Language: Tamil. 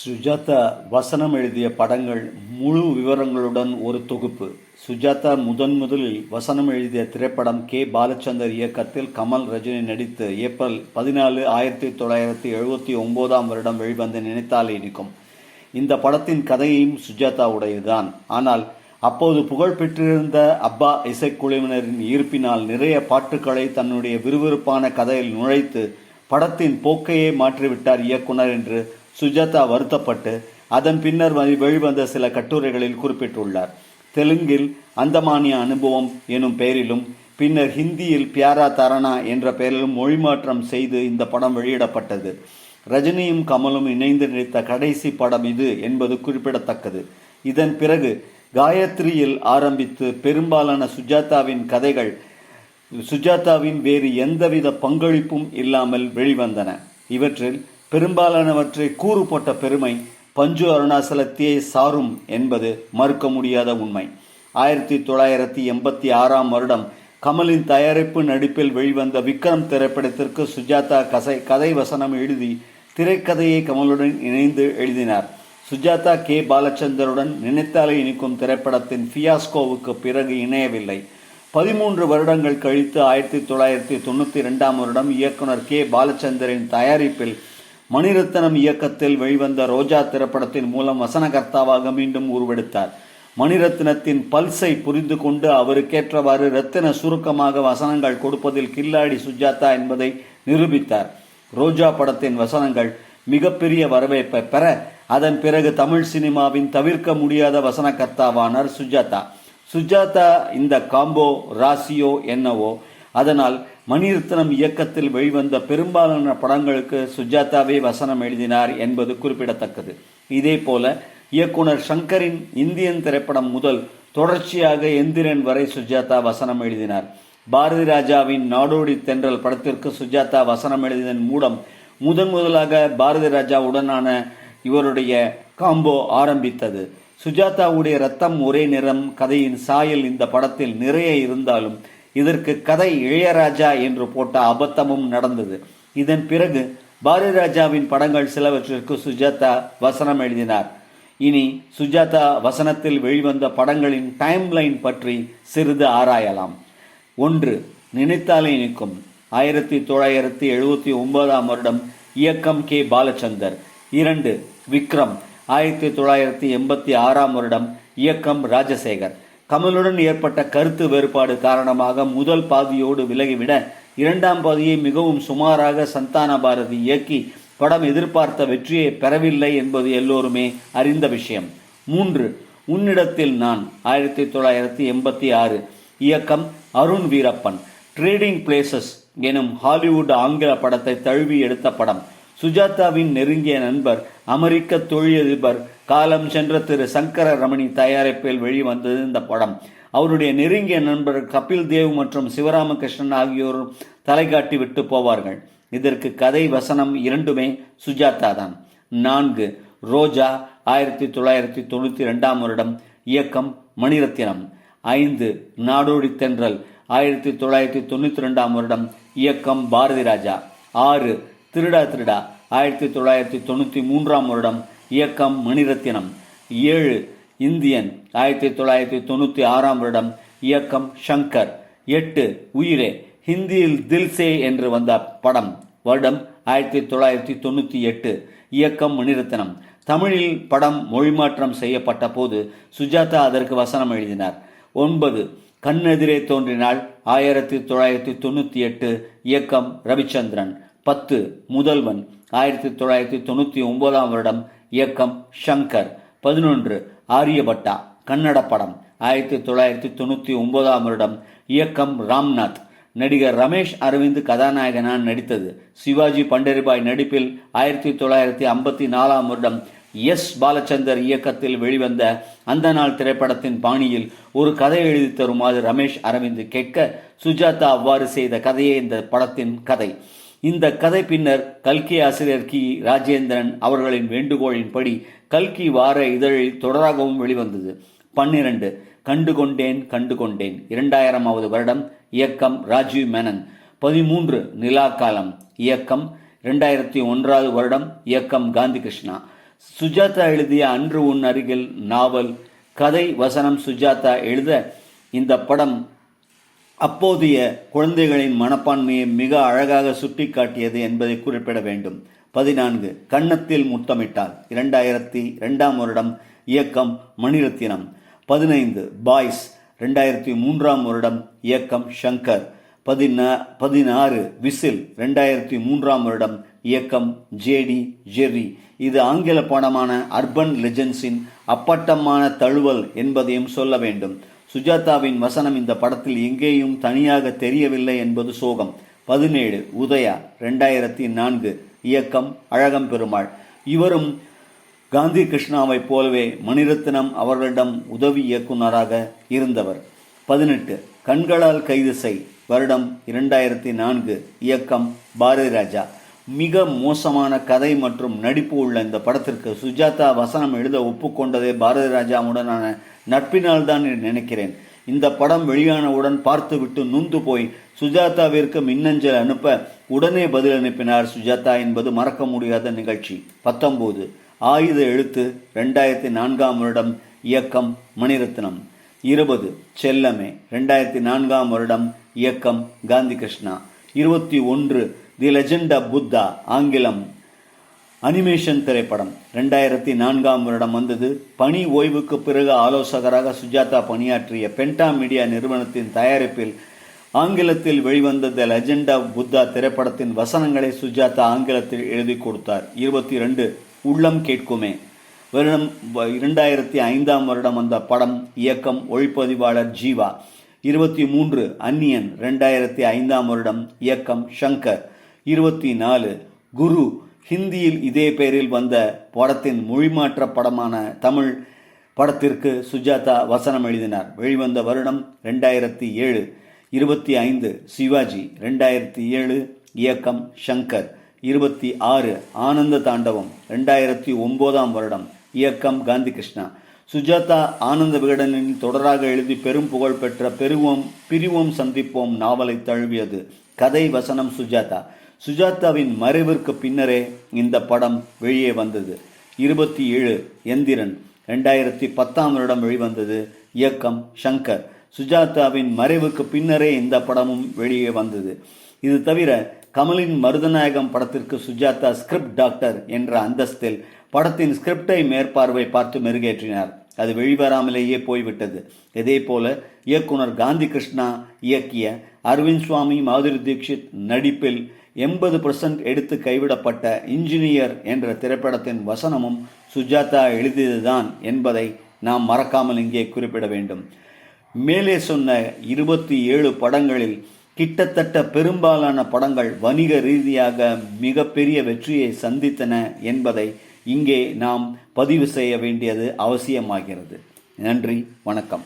சுஜாதா வசனம் எழுதிய படங்கள் முழு விவரங்களுடன் ஒரு தொகுப்பு. சுஜாதா முதலில் வசனம் எழுதிய திரைப்படம் கே. பாலச்சந்தர் இயக்கத்தில் கமல், ரஜினி நடித்து ஏப்ரல் 14, 1979 வெளிவந்த நினைத்தாலே இனிக்கும். இந்த படத்தின் கதையும் சுஜாதாவுடையதுதான். ஆனால் அப்போது புகழ் பெற்றிருந்த அப்பா இசைக்குழுவினரின் ஈர்ப்பினால் நிறைய பாட்டுக்களை தன்னுடைய விறுவிறுப்பான கதையில் நுழைத்து படத்தின் போக்கையே மாற்றிவிட்டார் இயக்குனர் என்று சுஜாதா வருத்தப்பட்டு அதன் பின்னர் வெளிவந்த சில கட்டுரைகளில் குறிப்பிட்டுள்ளார். தெலுங்கில் அந்தமானிய அனுபவம் எனும் பெயரிலும் பின்னர் ஹிந்தியில் பியாரா தரனா என்ற பெயரிலும் மொழிமாற்றம் செய்து இந்த படம் வெளியிடப்பட்டது. ரஜினியும் கமலும் இணைந்து நடித்த கடைசி படம் இது என்பது குறிப்பிடத்தக்கது. இதன் பிறகு காயத்ரியில் ஆரம்பித்து பெரும்பாலான சுஜாதாவின் கதைகள் சுஜாதாவின் வேறு எந்தவித பங்களிப்பும் இல்லாமல் வெளிவந்தன. இவற்றில் பெரும்பாலானவற்றை கூறு போட்ட பெருமை பஞ்சு அருணாசலத்தையே சாரும் என்பது மறுக்க முடியாத உண்மை. 1986 கமலின் தயாரிப்பு நடிப்பில் வெளிவந்த விக்ரம் திரைப்படத்திற்கு சுஜாதா கதை வசனம் எழுதி திரைக்கதையை கமலுடன் இணைந்து எழுதினார். சுஜாதா கே. பாலச்சந்தருடன் நினைத்தாலே இனிக்கும் திரைப்படத்தின் ஃபியாஸ்கோவுக்கு பிறகு இணையவில்லை. 13 வருடங்கள் கழித்து 1992 இயக்குனர் கே. பாலச்சந்தரின் தயாரிப்பில் மணிரத்னம் இயக்கத்தில் வெளிவந்த ரோஜா திரைப்படத்தின் மூலம் வசனகர்த்தாவாக மீண்டும் உருவெடுத்தார். மணிரத்னத்தின் பல்ஸை புரிந்து கொண்டு அவருக்கேற்றவாறு ரத்தின சுருக்கமாக வசனங்கள் கொடுப்பதில் கில்லாடி சுஜாதா என்பதை நிரூபித்தார். ரோஜா படத்தின் வசனங்கள் மிகப்பெரிய வரவேற்பை பெற அதன் பிறகு தமிழ் சினிமாவின் தவிர்க்க முடியாத வசனகர்த்தாவானார் சுஜாதா. சுஜாதா இந்த காம்போ ராசியோ என்னவோ. அதனால் மணிரத்னம் இயக்கத்தில் வெளிவந்த பெரும்பாலான படங்களுக்கு சுஜாதாவே வசனம் எழுதினார் என்பது குறிப்பிடத்தக்கது. இதே போல இயக்குனர் சங்கரின் இந்தியன் திரைப்படம் முதல் தொடர்ச்சியாக எந்திரன் வரை சுஜாதா வசனம் எழுதினார். பாரதி ராஜாவின் நாடோடி தென்றல் படத்திற்கு சுஜாதா வசனம் எழுதியதன் மூலம் முதலாக பாரதி ராஜாவுடனான இவருடைய காம்போ ஆரம்பித்தது. சுஜாதாவுடைய ரத்தம் ஒரே நிறம் கதையின் சாயல் இந்த படத்தில் நிறைய இருந்தாலும் இதற்கு கதை இளையராஜா என்று போட்ட அபத்தமும் நடந்தது. இதன் பிறகு பாரதி ராஜாவின் படங்கள் சிலவற்றிற்கு சுஜாதா வசனம் எழுதினார். இனி சுஜாதா வசனத்தில் வெளிவந்த படங்களின் டைம்லைன் பற்றி சிறிது ஆராயலாம். 1. நினைத்தாலே இனிக்கும் 1979 இயக்கம் கே. பாலச்சந்தர். 2. விக்ரம் 1986 இயக்கம் ராஜசேகர். கமலுடன் ஏற்பட்ட கருத்து வேறுபாடு காரணமாக முதல் பாதியோடு விலகிவிட இரண்டாம் பாதியை மிகவும் சுமாராக சந்தான பாரதி இயக்கி படம் எதிர்பார்த்த வெற்றியை பெறவில்லை என்பது எல்லோருமே அறிந்த விஷயம். 3. உன்னிடத்தில் நான் 1986 இயக்கம் அருண் வீரப்பன். ட்ரேடிங் பிளேசஸ் எனும் ஹாலிவுட் ஆங்கில படத்தை தழுவி எடுத்த படம். சுஜாதாவின் நெருங்கிய நண்பர் அமெரிக்க தொழிலதிபர் காலம் சென்ற திரு சங்கர ரமணி தயாரிப்பில் வெளிவந்தது இந்த படம். அவருடைய நெருங்கிய நண்பர் கபில் தேவ் மற்றும் சிவராமகிருஷ்ணன் ஆகியோர் தலை காட்டி விட்டு போவார்கள். இதற்கு கதை வசனம் இரண்டுமே சுஜாதா தான். 4. ரோஜா 1992 இயக்கம் மணிரத்னம். 5. நாடோடி தென்றல் 1992 இயக்கம் பாரதி ராஜா. 6. திருடா திருடா 1993 இயக்கம் மணிரத்னம். 7. இந்தியன் 1996 இயக்கம் சங்கர். 8. உயிரே ஹிந்தியில் தில்சே என்று வந்த படம். வருடம் 1998 இயக்கம் மணிரத்னம். தமிழில் படம் மொழிமாற்றம் செய்யப்பட்ட போது சுஜாதா அதற்கு வசனம் எழுதினார். 9. கண்ணெதிரே தோன்றினாள் 1998 இயக்கம் ரவிச்சந்திரன். 10. முதல்வன் 1999 இயக்கம் சங்கர். 11. ஆரியபட்டா கன்னட படம் 1999 இயக்கம் ராம்நாத். நடிகர் ரமேஷ் அரவிந்த் கதாநாயகனாக நடித்தது. சிவாஜி பண்டரிபாய் நடிப்பில் 1954 எஸ். பாலச்சந்தர் இயக்கத்தில் வெளிவந்த அந்த நாள் திரைப்படத்தின் பாணியில் ஒரு கதை எழுதி தருமாறு ரமேஷ் அரவிந்த் கேட்க சுஜாதா அவ்வாறு செய்த கதையே இந்த படத்தின் கதை. இந்த கதை பின்னர் கல்கி ஆசிரியர் கி. ராஜேந்திரன் அவர்களின் வேண்டுகோளின்படி கல்கி வார இதழில் தொடராகவும் வெளிவந்தது. 12. கண்டுகொண்டேன் 2000 இயக்கம் ராஜீவ் மேனன். 13. நிலாக்காலம் இயக்கம் 2001 இயக்கம் காந்தி கிருஷ்ணா. சுஜாதா எழுதிய அன்று உன் அருகில் நாவல் கதை வசனம் சுஜாதா எழுத இந்த படம் அப்போதைய குழந்தைகளின் மனப்பான்மையை மிக அழகாக சுட்டிக்காட்டியது என்பதை குறிப்பிட வேண்டும். 14 கன்னத்தில் முத்தமிட்டால் 2002 வருடம், இயக்கம் மணிரத்னம். 15 பாய்ஸ் 2003 வருடம், இயக்கம் ஷங்கர். 16 விசில் 2003 வருடம், இயக்கம் ஜேடி ஜெர்ரி. இது ஆங்கில படமான அர்பன் லெஜெண்ட்ஸின் அப்பட்டமான தழுவல் என்பதையும் சொல்ல வேண்டும். சுஜாதாவின் வசனம் இந்த படத்தில் எங்கேயும் தனியாக தெரியவில்லை என்பது சோகம். 17 உதயா 2004, இயக்கம் அழகம் பெருமாள். இவரும் காந்தி கிருஷ்ணாவைப் போலவே மணிரத்னம் அவர்களிடம் உதவி இயக்குநராக இருந்தவர். 18 கண்களால் கைது செய், வருடம் 2004, இயக்கம் பாரதி ராஜா. மிக மோசமான கதை மற்றும் நடிப்பு உள்ள இந்த படத்திற்கு சுஜாதா வசனம் எழுத ஒப்புக்கொண்டதே பாரதி ராஜாவுடனான நட்பினால் தான் நினைக்கிறேன். இந்த படம் வெளியானவுடன் பார்த்துவிட்டு நொந்து போய் சுஜாதாவிற்கு மின்னஞ்சல் அனுப்ப உடனே பதில் அனுப்பினார் சுஜாதா என்பது மறக்க முடியாத நிகழ்ச்சி. 19 ஆயுத எழுத்து 2004 வருடம், இயக்கம் மணிரத்னம். 20 செல்லமே 2004 வருடம், இயக்கம் காந்தி கிருஷ்ணா. 21 தி லெஜெண்ட் ஆஃப் புத்தா, ஆங்கிலம் அனிமேஷன் திரைப்படம் 2004 வருடம் வந்தது. பணி ஓய்வுக்கு பிறகு ஆலோசகராக சுஜாதா பணியாற்றிய பென்டா மீடியா நிறுவனத்தின் தயாரிப்பில் ஆங்கிலத்தில் வெளிவந்த தி லெஜெண்ட் ஆஃப் புத்தா திரைப்படத்தின் வசனங்களை சுஜாதா ஆங்கிலத்தில் எழுதி கொடுத்தார். 22 உள்ளம் கேட்குமே, வருடம் 2005 வருடம் வந்த படம், இயக்கம் ஒளிப்பதிவாளர் ஜீவா. 23 அந்நியன் 2005 வருடம், இயக்கம் ஷங்கர். 24 குரு, ஹிந்தியில் இதே பெயரில் வந்த படத்தின் மொழிமாற்ற படமான தமிழ் படத்திற்கு சுஜாதா வசனம் எழுதினார். வெளிவந்த வருடம் 2007. 25 சிவாஜி 2007, இயக்கம் ஷங்கர். 26 ஆனந்த தாண்டவம் 2009 வருடம், இயக்கம் காந்தி கிருஷ்ணா. சுஜாதா ஆனந்த விகடனின் தொடராக எழுதி பெரும் புகழ் பெற்ற பிரிவோம் சந்திப்போம் நாவலை தழுவியது. கதை வசனம் சுஜாதா. சுஜாதாவின் மறைவிற்கு பின்னரே இந்த படம் வெளியே வந்தது. 27 எந்திரன் 2010 வருடம் வெளிவந்தது, இயக்கம் ஷங்கர். சுஜாதாவின் மறைவுக்கு பின்னரே இந்த படமும் வெளியே வந்தது. இது தவிர கமலின் மருதநாயகம் படத்திற்கு சுஜாதா ஸ்கிரிப்ட் டாக்டர் என்ற அந்தஸ்தில் படத்தின் ஸ்கிரிப்டை மேற்பார்வை பார்த்து மெருகேற்றினார். அது வெளிவராமலேயே போய்விட்டது. இதே போல இயக்குனர் காந்தி கிருஷ்ணா இயக்கிய அரவிந்த் சுவாமி, மாதுரி தீக்ஷித் நடிப்பில் 80% எடுத்து கைவிடப்பட்ட இன்ஜினியர் என்ற திரைப்படத்தின் வசனமும் சுஜாதா எழுதியதுதான் என்பதை நாம் மறக்காமல் இங்கே குறிப்பிட வேண்டும். மேலே சொன்ன 27 படங்களில் கிட்டத்தட்ட பெரும்பாலான படங்கள் வணிக ரீதியாக மிகப்பெரிய வெற்றியை சந்தித்தன என்பதை இங்கே நாம் பதிவு செய்ய வேண்டியது அவசியமாகிறது. நன்றி, வணக்கம்.